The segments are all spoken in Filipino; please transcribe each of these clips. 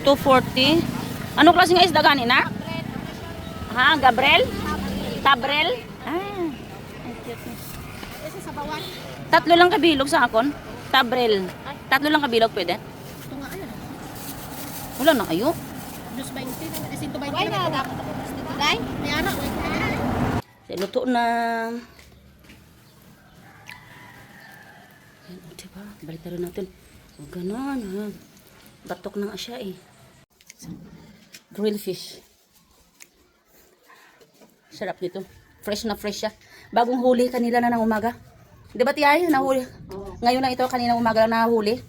240. Ano klaseng isda gani na? Ha, Gabriel? Tabrel? Ah. Ese sa bawan. Tatlo lang kabilog sa akon. Tabrel. Tatlo lang kabilog pwede? Ito nga ano. Wala na kayo. 220. Kasi 120 na dapat ako. Dito dai. May anak. Luto na. Ayan, o, diba? Balik na rin natin. O, ganon. Ha. Batok na nga siya eh. Grilled fish. Sarap nito. Fresh na fresh siya. Bagong huli kanila na ng umaga. Di ba tiyay? Nahuli. Ngayon na ito, kanina umaga lang nahuli.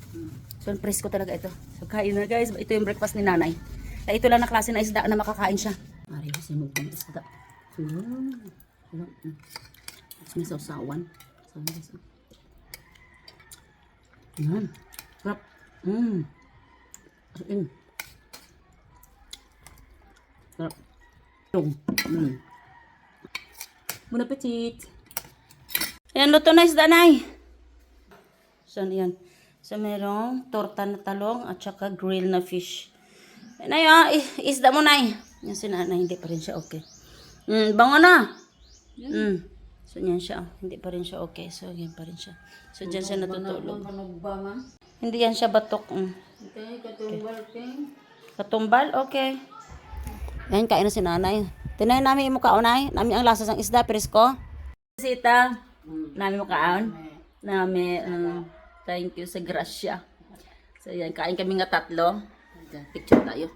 So, presko talaga ito. So, kain na guys. Ito yung breakfast ni nanay. Kaya ito lang na klase na isda na makakain siya. Ari, sinog ng isda. May sausawan. Yan. Sarap. Asin. Sarap. Bon appetit. Ayan, luto na isda, nay. So, yan. So, merong torta na talong at saka grill na fish. Nay, isda mo, nay. Yan si nanay, hindi pa rin siya okay. Bango na. So, yan siya. Hindi pa rin siya okay. So, yan pa rin siya. So, dyan siya natutulog. Hindi yan siya batok. Katumbal, okay. Yan, kain na si nanay. Tinay namin yung mukhaon, nay. Namin ang lasa ng isda, presko. Sita, namin mukhaon. Namin, thank you sa grasya. So, yan, kain kami nga tatlo. Picture tayo.